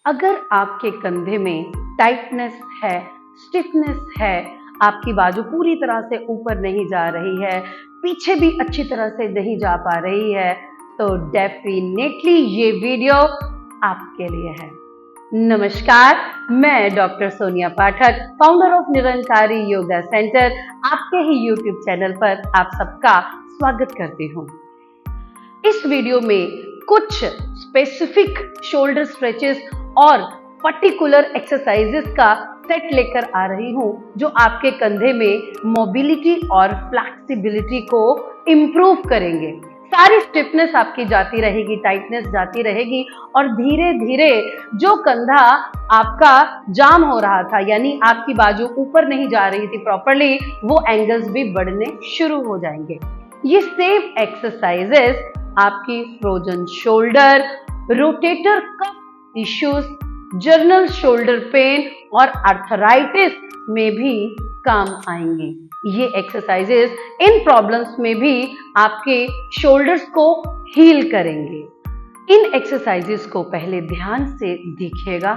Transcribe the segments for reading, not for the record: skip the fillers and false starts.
अगर आपके कंधे में टाइटनेस है, स्टिफनेस है, आपकी बाजू पूरी तरह से ऊपर नहीं जा रही है, पीछे भी अच्छी तरह से नहीं जा पा रही है, तो डेफिनेटली ये वीडियो आपके लिए है। नमस्कार, मैं doctor Sonia Pathak, founder of Nirankari yoga centre, आपके ही यूट्यूब चैनल पर आप सबका स्वागत करती हूँ। इस वीडियो में कुछ स्पेसिफिक शोल्डर स्ट्रेचेस और पर्टिकुलर एक्सरसाइजेस का सेट लेकर आ रही हूँ जो आपके कंधे में मोबिलिटी और फ्लेक्सिबिलिटी को इम्प्रूव करेंगे। सारी स्टिफनेस आपकी जाती रहेगी, टाइटनेस जाती रहेगी और धीरे धीरे जो कंधा आपका जाम हो रहा था, यानी आपकी बाजू ऊपर नहीं जा रही थी प्रॉपरली, वो एंगल्स भी बढ़ने शुरू हो जाएंगे। ये सेम एक्सरसाइजेस आपकी frozen shoulder, rotator cuff issues, journal shoulder pain और आर्थराइटिस में भी काम आएंगी। ये एक्सरसाइजेस इन प्रॉब्लम्स में भी आपके शोल्डर्स को हील करेंगे। इन एक्सरसाइजेस को पहले ध्यान से देखिएगा,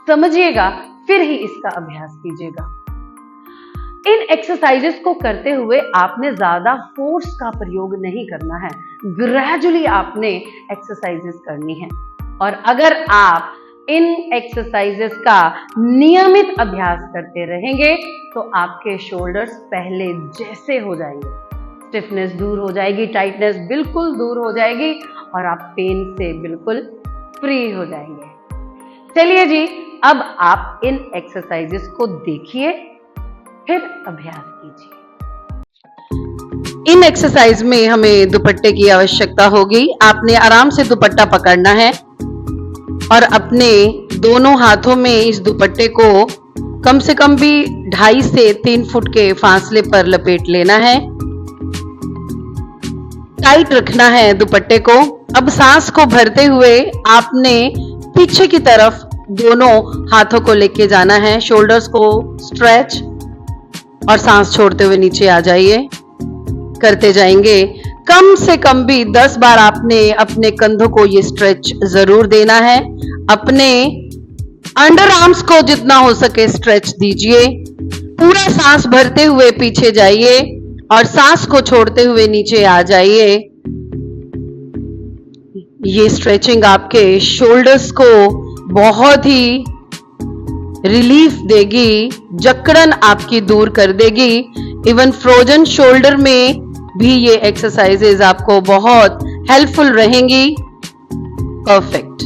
समझिएगा, फिर ही इसका अभ्यास कीजिएगा। इन एक्सरसाइजेस को करते हुए आपने ज्यादा फोर्स का प्रयोग नहीं करना है, ग्रेजुअली आपने एक्सरसाइजेस करनी है। और अगर आप इन एक्सरसाइजेस का नियमित अभ्यास करते रहेंगे तो आपके शोल्डर्स पहले जैसे हो जाएंगे, स्टिफनेस दूर हो जाएगी, टाइटनेस बिल्कुल दूर हो जाएगी और आप पेन से बिल्कुल फ्री हो जाएंगे। चलिए जी, अब आप इन एक्सरसाइजेस को देखिए, फिर अभ्यास कीजिए। इन एक्सरसाइज में हमें दुपट्टे की आवश्यकता होगी। आपने आराम से दुपट्टा पकड़ना है और अपने दोनों हाथों में इस दुपट्टे को कम से कम भी 2.5 से 3 फुट के फासले पर लपेट लेना है। टाइट रखना है दुपट्टे को। अब सांस को भरते हुए आपने पीछे की तरफ दोनों हाथों को लेके जाना है, शोल्डर्स को स्ट्रेच, और सांस छोड़ते हुए नीचे आ जाइए। करते जाएंगे। कम से कम भी 10 बार आपने अपने कंधों को ये स्ट्रेच जरूर देना है। अपने अंडर आर्म्स को जितना हो सके स्ट्रेच दीजिए। पूरा सांस भरते हुए पीछे जाइए और सांस को छोड़ते हुए नीचे आ जाइए। ये स्ट्रेचिंग आपके शोल्डर्स को बहुत ही रिलीफ देगी, जकड़न आपकी दूर कर देगी। इवन फ्रोजन शोल्डर में भी ये एक्सरसाइजेज आपको बहुत हेल्पफुल रहेंगी। परफेक्ट।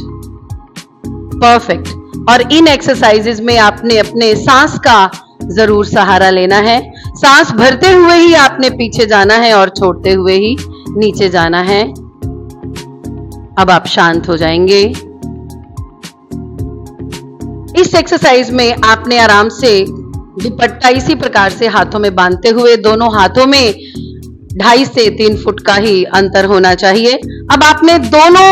और इन एक्सरसाइजेज में आपने अपने सांस का जरूर सहारा लेना है। सांस भरते हुए ही आपने पीछे जाना है और छोड़ते हुए ही नीचे जाना है। अब आप शांत हो जाएंगे। इस एक्सरसाइज में आपने आराम से दुपट्टा इसी प्रकार से हाथों में बांधते हुए दोनों हाथों में 2.5 से 3 फुट का ही अंतर होना चाहिए। अब आपने दोनों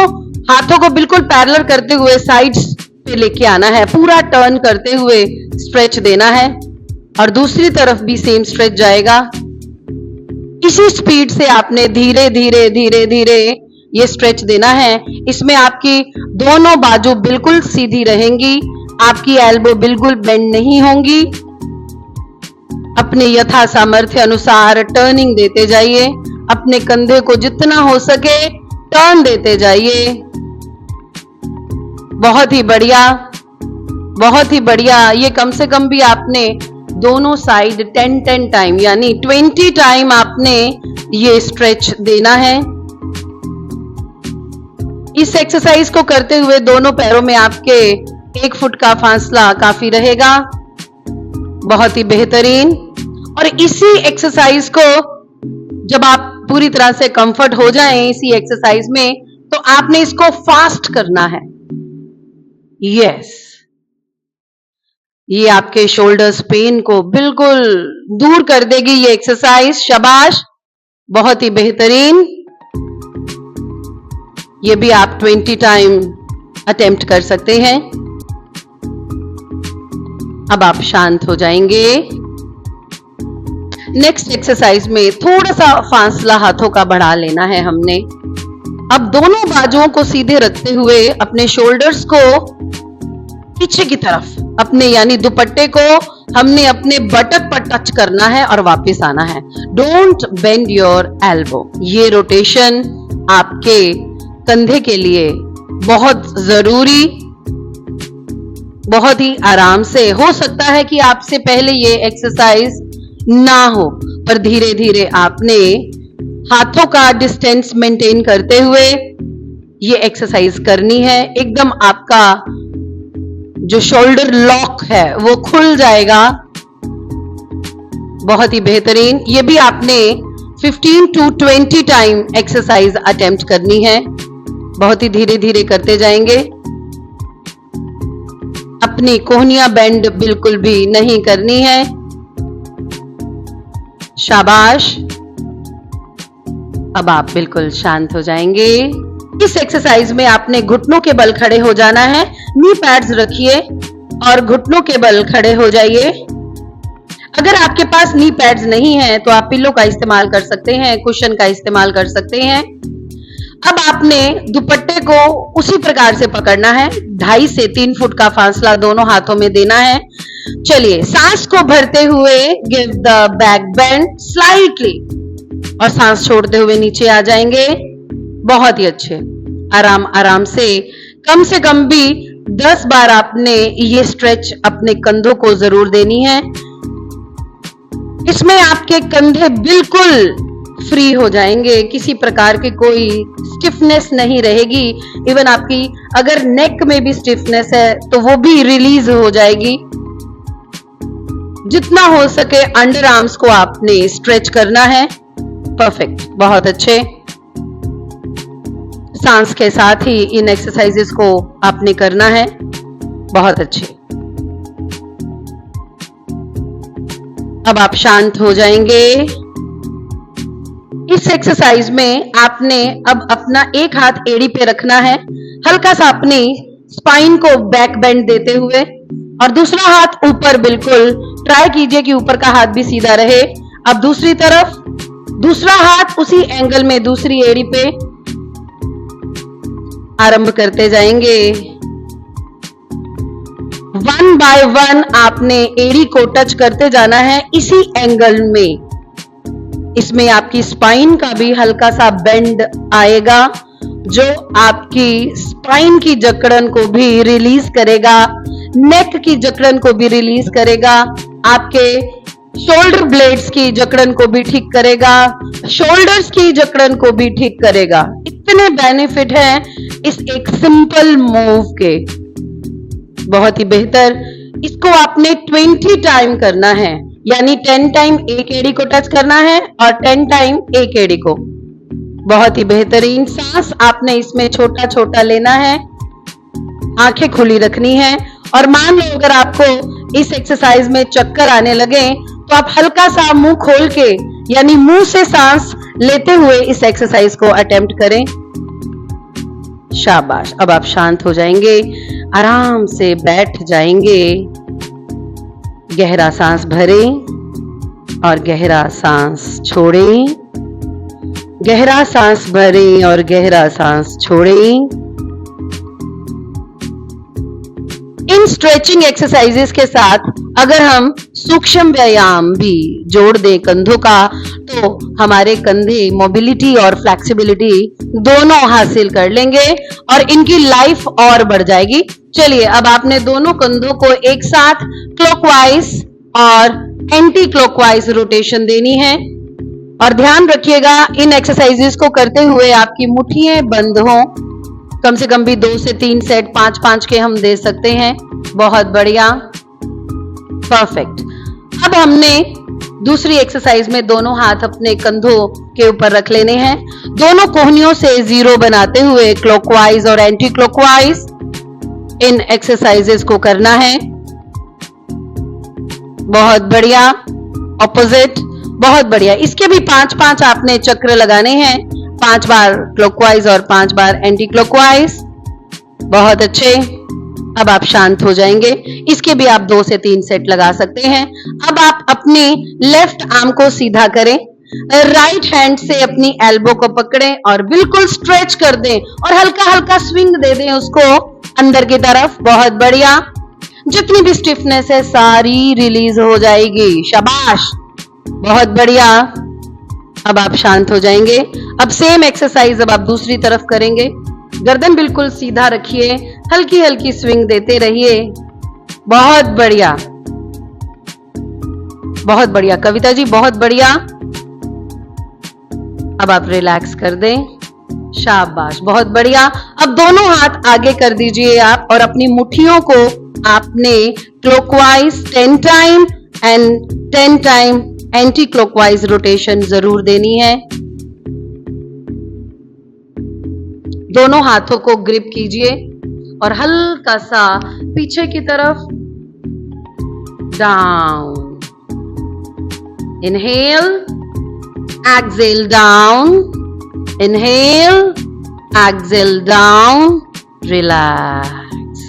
हाथों को बिल्कुल पैरेलल करते हुए साइड्स पे लेके आना है, पूरा टर्न करते हुए स्ट्रेच देना है और दूसरी तरफ भी सेम स्ट्रेच जाएगा। इसी स्पीड से आपने धीरे धीरे धीरे धीरे ये स्ट्रेच देना है। इसमें आपकी दोनों बाजू बिल्कुल सीधी रहेंगी, आपकी एल्बो बिल्कुल बेंड नहीं होंगी। अपने यथा सामर्थ्य अनुसार टर्निंग देते जाइए। अपने कंधे को जितना हो सके टर्न देते जाइए। बहुत ही बढ़िया। ये कम से कम भी आपने दोनों साइड 10 टाइम यानी 20 टाइम आपने ये स्ट्रेच देना है। इस एक्सरसाइज को करते हुए दोनों पैरों में आपके 1 फुट का फासला काफी रहेगा। बहुत ही बेहतरीन। और इसी एक्सरसाइज को जब आप पूरी तरह से कंफर्ट हो जाएं इसी एक्सरसाइज में, तो आपने इसको फास्ट करना है। यस, ये आपके शोल्डर्स पेन को बिल्कुल दूर कर देगी ये एक्सरसाइज। शाबाश, बहुत ही बेहतरीन। ये भी आप 20 टाइम अटेम्प्ट कर सकते हैं। अब आप शांत हो जाएंगे। नेक्स्ट एक्सरसाइज में थोड़ा सा फासला हाथों का बढ़ा लेना है हमने। अब दोनों बाजुओं को सीधे रखते हुए अपने शोल्डर्स को पीछे की तरफ अपने यानी दुपट्टे को हमने अपने बटक पर टच करना है और वापस आना है। Don't bend your elbow. ये रोटेशन आपके कंधे के लिए बहुत जरूरी, बहुत ही आराम से। हो सकता है कि आपसे पहले ये एक्सरसाइज ना हो, पर धीरे धीरे आपने हाथों का डिस्टेंस मेंटेन करते हुए ये एक्सरसाइज करनी है। एकदम आपका जो शोल्डर लॉक है वो खुल जाएगा। बहुत ही बेहतरीन। ये भी आपने 15 to 20 टाइम एक्सरसाइज अटेम्प्ट करनी है। बहुत ही धीरे धीरे करते जाएंगे। अपनी कोहनियां बेंड बिल्कुल भी नहीं करनी है। शाबाश। अब आप बिल्कुल शांत हो जाएंगे। इस एक्सरसाइज में आपने घुटनों के बल खड़े हो जाना है। नी पैड्स रखिए और घुटनों के बल खड़े हो जाइए। अगर आपके पास नी पैड्स नहीं है तो आप पिल्लो का इस्तेमाल कर सकते हैं, कुशन का इस्तेमाल कर सकते हैं। अब आपने दुपट्टे को उसी प्रकार से पकड़ना है। 2.5 से 3 फुट का फासला दोनों हाथों में देना है। चलिए, सांस को भरते हुए give the back bend slightly और सांस छोड़ते हुए नीचे आ जाएंगे। बहुत ही अच्छे। आराम आराम से कम भी 10 बार आपने ये स्ट्रेच अपने कंधों को जरूर देनी है। इसमें आपके कंधे बिल्कुल फ्री हो जाएंगे, किसी प्रकार की कोई स्टिफनेस नहीं रहेगी। इवन आपकी अगर नेक में भी स्टिफनेस है तो वो भी रिलीज हो जाएगी। जितना हो सके अंडर आर्म्स को आपने स्ट्रेच करना है। परफेक्ट, बहुत अच्छे। सांस के साथ ही इन एक्सरसाइजेस को आपने करना है। बहुत अच्छे। अब आप शांत हो जाएंगे। इस एक्सरसाइज में आपने अब अपना एक हाथ एड़ी पे रखना है, हल्का सा अपनी स्पाइन को बैक बेंड देते हुए, और दूसरा हाथ ऊपर। बिल्कुल ट्राई कीजिए कि ऊपर का हाथ भी सीधा रहे। अब दूसरी तरफ दूसरा हाथ उसी एंगल में दूसरी एड़ी पे आरंभ करते जाएंगे। 1 by 1 आपने एड़ी को टच करते जाना है इसी एंगल में। इसमें आपकी स्पाइन का भी हल्का सा बेंड आएगा, जो आपकी स्पाइन की जकड़न को भी रिलीज करेगा, नेक की जकड़न को भी रिलीज करेगा, आपके शोल्डर ब्लेड्स की जकड़न को भी ठीक करेगा, शोल्डर्स की जकड़न को भी ठीक करेगा। इतने बेनिफिट हैं इस एक सिंपल मूव के। बहुत ही बेहतर। इसको आपने 20 टाइम करना है, यानी 10 टाइम एक एड़ी को टच करना है और 10 टाइम एक एड़ी को। बहुत ही बेहतरीन। सांस आपने इसमें छोटा छोटा लेना है, आंखें खुली रखनी है। और मान लो अगर आपको इस एक्सरसाइज में चक्कर आने लगे तो आप हल्का सा मुंह खोल के यानी मुंह से सांस लेते हुए इस एक्सरसाइज को अटेम्प्ट करें। शाबाश। अब आप शांत हो जाएंगे, आराम से बैठ जाएंगे। गहरा सांस भरें और गहरा सांस छोड़ें, गहरा सांस भरें और गहरा सांस छोड़ें। इन स्ट्रेचिंग एक्सरसाइजेस के साथ अगर हम सूक्ष्म व्यायाम भी जोड़ दें कंधों का, तो हमारे कंधे मोबिलिटी और फ्लेक्सिबिलिटी दोनों हासिल कर लेंगे और इनकी लाइफ और बढ़ जाएगी। चलिए, अब आपने दोनों कंधों को एक साथ क्लॉकवाइज और एंटी क्लॉकवाइज रोटेशन देनी है। और ध्यान रखिएगा, इन एक्सरसाइजेस को करते हुए आपकी मुट्ठियां बंद हों। कम से कम भी 2 से 3 सेट 5-5 के हम दे सकते हैं। बहुत बढ़िया, परफेक्ट। अब हमने दूसरी एक्सरसाइज में दोनों हाथ अपने कंधों के ऊपर रख लेने हैं। दोनों कोहनियों से 0 बनाते हुए क्लॉकवाइज और एंटी क्लॉकवाइज इन एक्सरसाइजेस को करना है। बहुत बढ़िया। ऑपोजिट, बहुत बढ़िया। इसके भी 5-5 आपने चक्र लगाने हैं, 5 बार क्लॉकवाइज और 5 बार एंटी क्लॉकवाइज। बहुत अच्छे। अब आप शांत हो जाएंगे। इसके भी आप 2 से 3 सेट लगा सकते हैं। अब आप अपनी लेफ्ट आर्म को सीधा करें, राइट हैंड से अपनी एल्बो को पकड़ें और बिल्कुल स्ट्रेच कर दें और हल्का हल्का स्विंग दे दें उसको अंदर की तरफ। बहुत बढ़िया। जितनी भी स्टिफनेस है सारी रिलीज हो जाएगी। शाबाश, बहुत बढ़िया। अब आप शांत हो जाएंगे। अब सेम एक्सरसाइज अब आप दूसरी तरफ करेंगे। गर्दन बिल्कुल सीधा रखिए, हल्की हल्की स्विंग देते रहिए। बहुत बढ़िया, बहुत बढ़िया कविता जी, बहुत बढ़िया। अब आप रिलैक्स कर दें। शाबाश, बहुत बढ़िया। अब दोनों हाथ आगे कर दीजिए आप, और अपनी मुट्ठियों को आपने clockwise 10 time and 10 time anti clockwise rotation जरूर देनी है। दोनों हाथों को ग्रिप कीजिए और हल्का सा पीछे की तरफ down. Inhale, exhale down, inhale, exhale down, relax.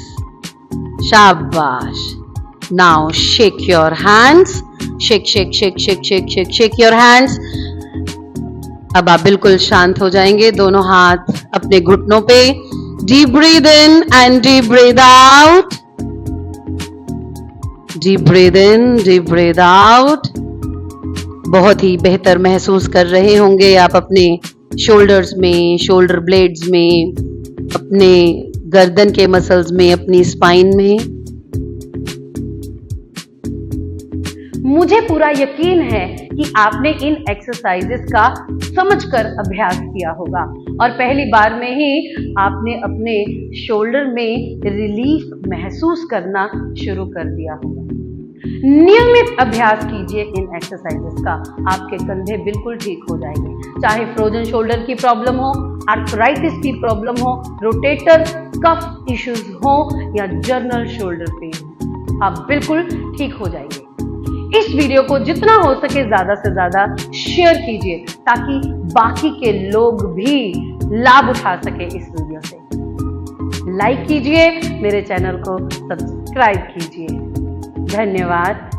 शाबाश। Now shake your hands, shake shake shake shake shake shake shake your hands. अब आप बिल्कुल शांत हो जाएंगे। दोनों हाथ अपने घुटनों पे। Deep breathe in and deep breathe out, deep breathe in, deep breathe out. बहुत ही बेहतर महसूस कर रहे होंगे आप अपने शोल्डर्स में, शोल्डर ब्लेड्स में, अपने गर्दन के मसल्स में, अपनी स्पाइन में। मुझे पूरा यकीन है कि आपने इन एक्सरसाइजेस का समझकर अभ्यास किया होगा और पहली बार में ही आपने अपने शोल्डर में रिलीफ महसूस करना शुरू कर दिया होगा। नियमित अभ्यास कीजिए इन एक्सरसाइजेस का, आपके कंधे बिल्कुल ठीक हो जाएंगे। चाहे फ्रोजन शोल्डर की प्रॉब्लम हो, आर्थराइटिस की प्रॉब्लम हो, रोटेटर कफ इश्यूज हो या जर्नल शोल्डर पेन, आप बिल्कुल ठीक हो जाएंगे। इस वीडियो को जितना हो सके ज्यादा से ज्यादा शेयर कीजिए ताकि बाकी के लोग भी लाभ उठा सके इस वीडियो से। लाइक कीजिए, मेरे चैनल को सब्सक्राइब कीजिए। धन्यवाद।